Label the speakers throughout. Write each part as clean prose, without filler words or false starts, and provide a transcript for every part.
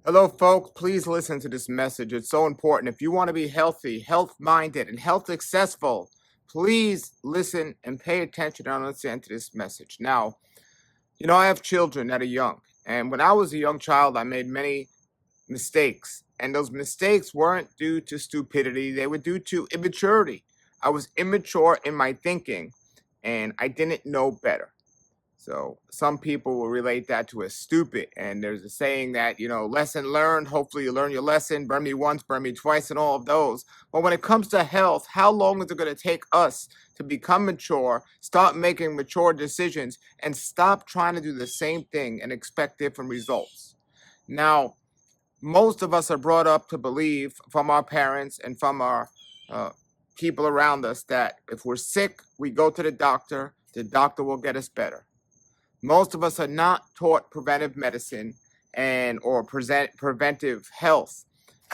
Speaker 1: Hello, folks. Please listen to this message. It's so important. If you want to be healthy, health minded, and health successful, please listen and pay attention and understand to this message. Now, I have children that are young. And when I was a young child, I made many mistakes. And those mistakes weren't due to stupidity, they were due to immaturity. I was immature in my thinking, and I didn't know better. So some people will relate that to as stupid. And there's a saying that, lesson learned, hopefully you learn your lesson, burn me once, burn me twice, and all of those. But when it comes to health, how long is it going to take us to become mature, start making mature decisions, and stop trying to do the same thing and expect different results? Now, most of us are brought up to believe from our parents and from our uh, people around us that if we're sick, we go to the doctor will get us better. Most of us are not taught preventive medicine and or preventive health,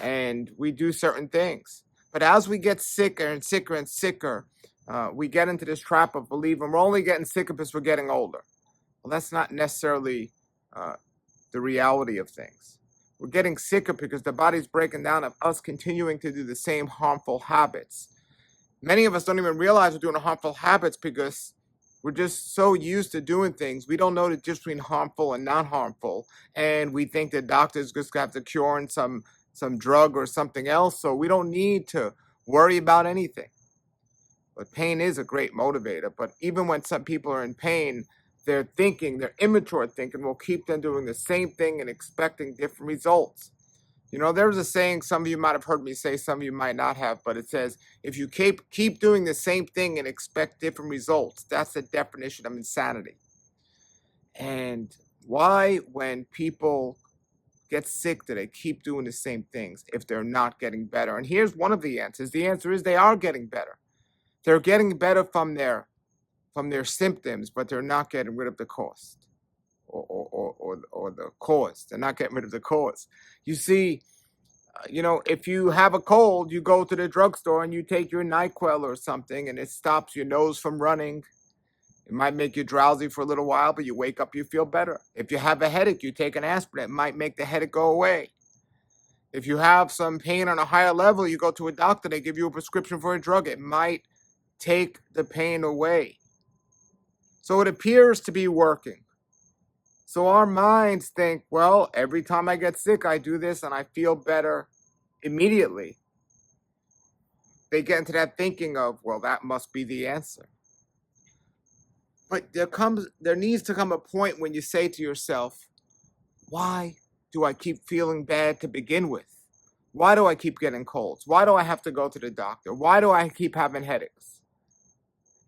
Speaker 1: and we do certain things. But as we get sicker and sicker and sicker, we get into this trap of believing we're only getting sicker because we're getting older. Well, that's not necessarily uh, the reality of things. We're getting sicker because the body's breaking down of us continuing to do the same harmful habits. Many of us don't even realize we're doing harmful habits because we're just so used to doing things. We don't know the difference between harmful and not harmful. And we think the doctor's just got the cure in some drug or something else. So we don't need to worry about anything. But pain is a great motivator. But even when some people are in pain, their immature thinking will keep them doing the same thing and expecting different results. There's a saying, some of you might have heard me say, some of you might not have, but it says, if you keep doing the same thing and expect different results, that's the definition of insanity. And why, when people get sick, do they keep doing the same things if they're not getting better? And here's one of the answers. The answer is they are getting better. They're getting better from their symptoms, but they're not getting rid of the cost. Or the cause. They're not getting rid of the cause. You see, if you have a cold, you go to the drugstore and you take your NyQuil or something, and it stops your nose from running. It might make you drowsy for a little while, but you wake up, you feel better. If you have a headache, you take an aspirin. It might make the headache go away. If you have some pain on a higher level, you go to a doctor, they give you a prescription for a drug. It might take the pain away. So it appears to be working. So our minds think, well, every time I get sick, I do this and I feel better immediately. They get into that thinking of, well, that must be the answer. But there needs to come a point when you say to yourself, why do I keep feeling bad to begin with? Why do I keep getting colds? Why do I have to go to the doctor? Why do I keep having headaches?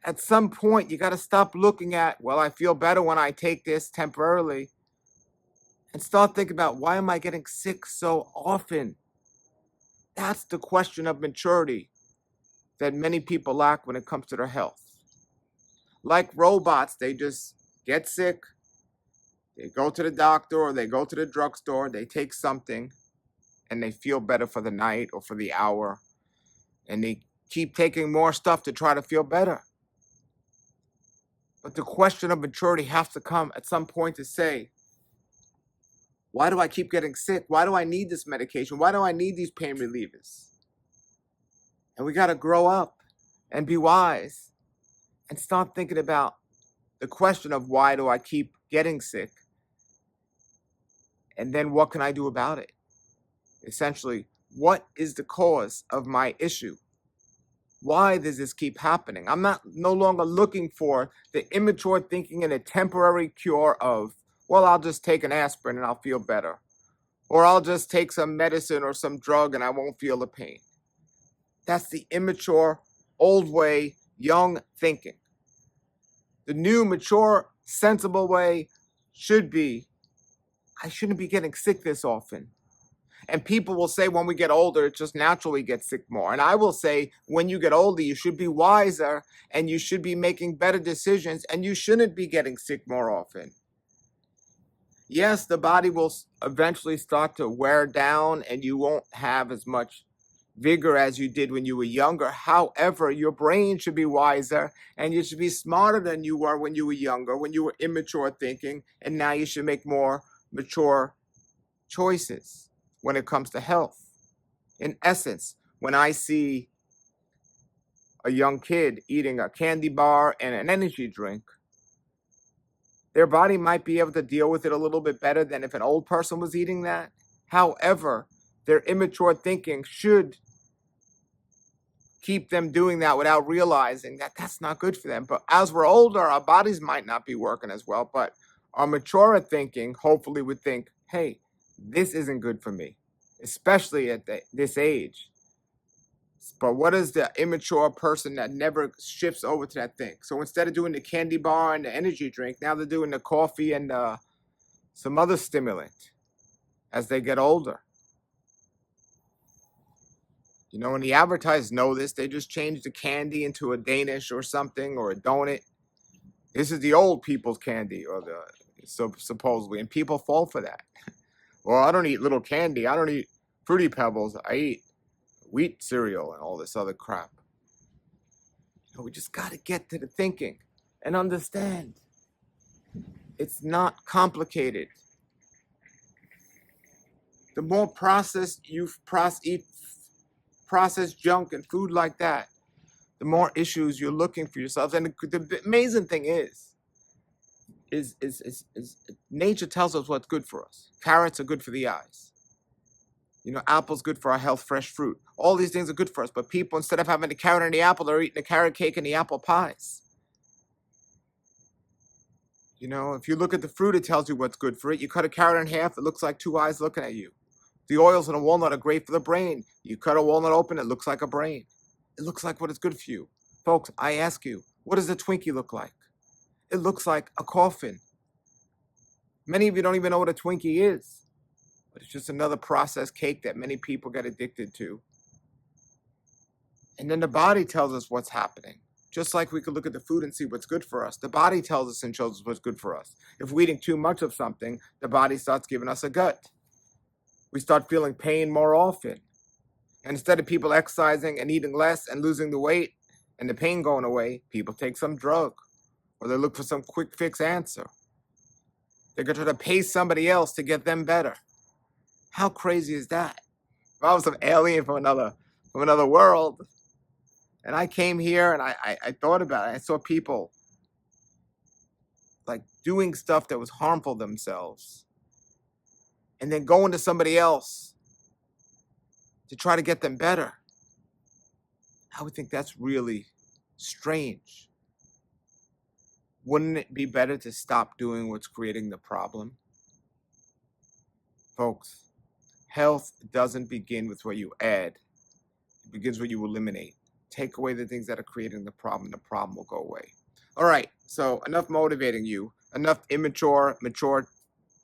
Speaker 1: At some point, you got to stop looking at, well, I feel better when I take this temporarily, and start thinking about, why am I getting sick so often? That's the question of maturity that many people lack when it comes to their health. Like robots, they just get sick, they go to the doctor or they go to the drugstore, they take something, and they feel better for the night or for the hour, and they keep taking more stuff to try to feel better. But the question of maturity has to come at some point to say, why do I keep getting sick? Why do I need this medication? Why do I need these pain relievers? And we got to grow up and be wise and start thinking about the question of, why do I keep getting sick? And then what can I do about it? Essentially, what is the cause of my issue? Why does this keep happening? I'm no longer looking for the immature thinking and a temporary cure of, well, I'll just take an aspirin and I'll feel better. Or I'll just take some medicine or some drug and I won't feel the pain. That's the immature, old way, young thinking. The new, mature, sensible way should be, I shouldn't be getting sick this often. And people will say when we get older, it just naturally gets sick more. And I will say, when you get older, you should be wiser and you should be making better decisions and you shouldn't be getting sick more often. Yes, the body will eventually start to wear down and you won't have as much vigor as you did when you were younger. However, your brain should be wiser and you should be smarter than you were when you were younger, when you were immature thinking, and now you should make more mature choices. when it comes to health. In essence, when I see a young kid eating a candy bar and an energy drink, their body might be able to deal with it a little bit better than if an old person was eating that. However, their immature thinking should keep them doing that without realizing that that's not good for them. But as we're older, our bodies might not be working as well, but our mature thinking hopefully would think, hey, this isn't good for me, especially at this age. But what is the immature person that never shifts over to that thing? So instead of doing the candy bar and the energy drink, now they're doing the coffee and some other stimulant as they get older. You know, when the advertisers know this, they just change the candy into a Danish or something or a donut. This is the old people's candy, or supposedly, and people fall for that. Well, I don't eat little candy. I don't eat Fruity Pebbles. I eat wheat cereal and all this other crap. You know, we just got to get to the thinking and understand it's not complicated. The more processed you eat processed junk and food like that, the more issues you're looking for yourselves. And the amazing thing is nature tells us what's good for us. Carrots are good for the eyes. You know, apple's good for our health, fresh fruit. All these things are good for us. But people, instead of having the carrot and the apple, they're eating the carrot cake and the apple pies. You know, if you look at the fruit, it tells you what's good for it. You cut a carrot in half, it looks like two eyes looking at you. The oils in a walnut are great for the brain. You cut a walnut open, it looks like a brain. It looks like what is good for you. Folks, I ask you, what does a Twinkie look like? It looks like a coffin. Many of you don't even know what a Twinkie is, but it's just another processed cake that many people get addicted to. And then the body tells us what's happening. Just like we could look at the food and see what's good for us, the body tells us and shows us what's good for us. If we're eating too much of something, the body starts giving us a gut. We start feeling pain more often. And instead of people exercising and eating less and losing the weight and the pain going away, people take some drug or they look for some quick fix answer. They're going to try to pay somebody else to get them better. How crazy is that? If I was some alien from another world and I came here and I thought about it, I saw people like doing stuff that was harmful to themselves and then going to somebody else to try to get them better. I would think that's really strange. Wouldn't it be better to stop doing what's creating the problem? Folks, health doesn't begin with what you add. It begins where you eliminate. Take away the things that are creating the problem will go away. All right, so enough motivating you, enough mature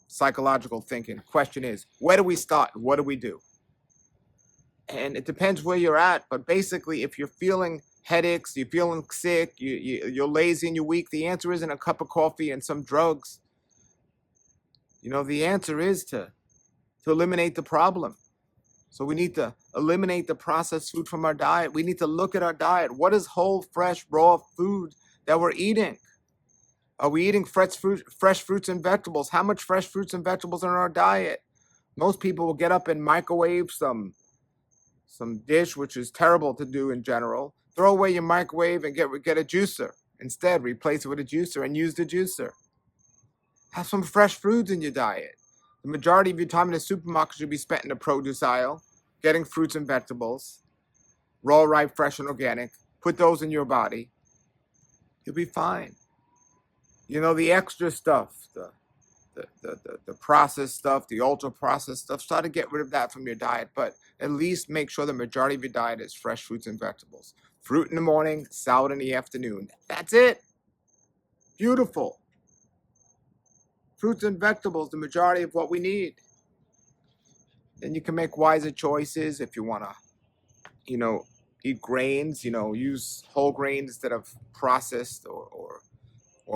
Speaker 1: psychological thinking. Question is, where do we start? What do we do? And it depends where you're at, but basically, if you're feeling headaches, you're feeling sick, you're lazy and you're weak, the answer isn't a cup of coffee and some drugs. You know, the answer is to eliminate the problem. So we need to eliminate the processed food from our diet. We need to look at our diet. What is whole, fresh, raw food that we're eating? Are we eating fresh fruits and vegetables? How much fresh fruits and vegetables are in our diet? Most people will get up and microwave some dish, which is terrible to do in general. Throw away your microwave and get a juicer. Instead, replace it with a juicer and use the juicer. Have some fresh fruits in your diet. The majority of your time in the supermarket should be spent in the produce aisle, getting fruits and vegetables, raw, ripe, fresh, and organic. Put those in your body. You'll be fine. You know, the extra stuff, the processed stuff, the ultra processed stuff, try to get rid of that from your diet, but at least make sure the majority of your diet is fresh fruits and vegetables. Fruit in the morning, salad in the afternoon. That's it. Beautiful. Fruits and vegetables, the majority of what we need. Then you can make wiser choices if you want to, eat grains, use whole grains instead of processed or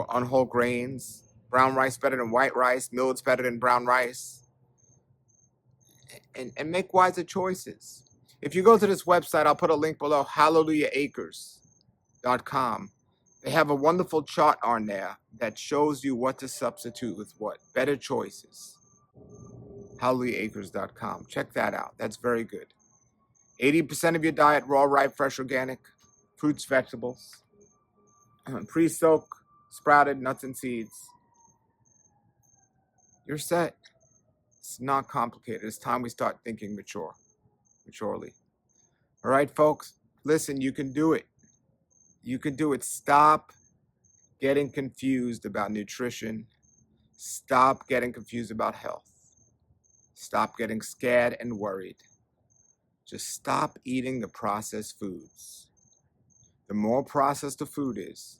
Speaker 1: unwhole grains. Brown rice better than white rice. Millet's better than brown rice. And make wiser choices. If you go to this website, I'll put a link below, hallelujahacres.com. They have a wonderful chart on there that shows you what to substitute with what. Better choices. HallelujahAcres.com. Check that out. That's very good. 80% of your diet, raw, ripe, fresh, organic, fruits, vegetables, pre-soaked, sprouted nuts and seeds. You're set. It's not complicated. It's time we start thinking maturely. All right, folks, listen, you can do it. You can do it. Stop getting confused about nutrition. Stop getting confused about health. Stop getting scared and worried. Just stop eating the processed foods. The more processed the food is,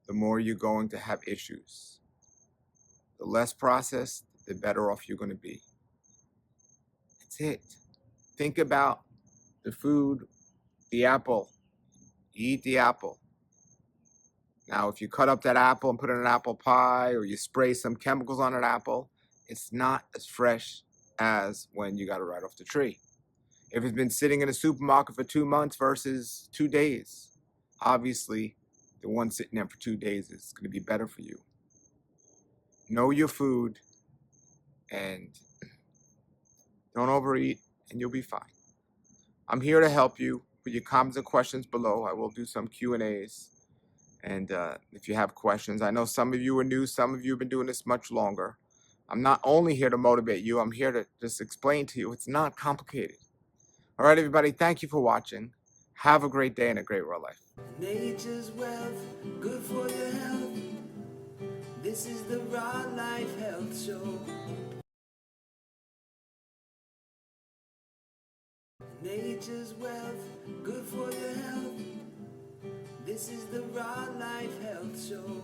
Speaker 1: the more you're going to have issues. The less processed, the better off you're going to be. That's it. Think about the food, the apple. You eat the apple. Now, if you cut up that apple and put it in an apple pie, or you spray some chemicals on an apple, it's not as fresh as when you got it right off the tree. If it's been sitting in a supermarket for 2 months versus 2 days, obviously the one sitting there for 2 days is going to be better for you. Know your food and don't overeat, and you'll be fine. I'm here to help you. Put your comments and questions below. I will do some Q&As. And if you have questions, I know some of you are new, some of you have been doing this much longer. I'm not only here to motivate you, I'm here to just explain to you it's not complicated. All right, everybody, thank you for watching. Have a great day and a great real life.
Speaker 2: Nature's wealth, good for your health. This is the Raw Life Health Show. Nature's wealth, good for your health. This is the Raw Life Health Show.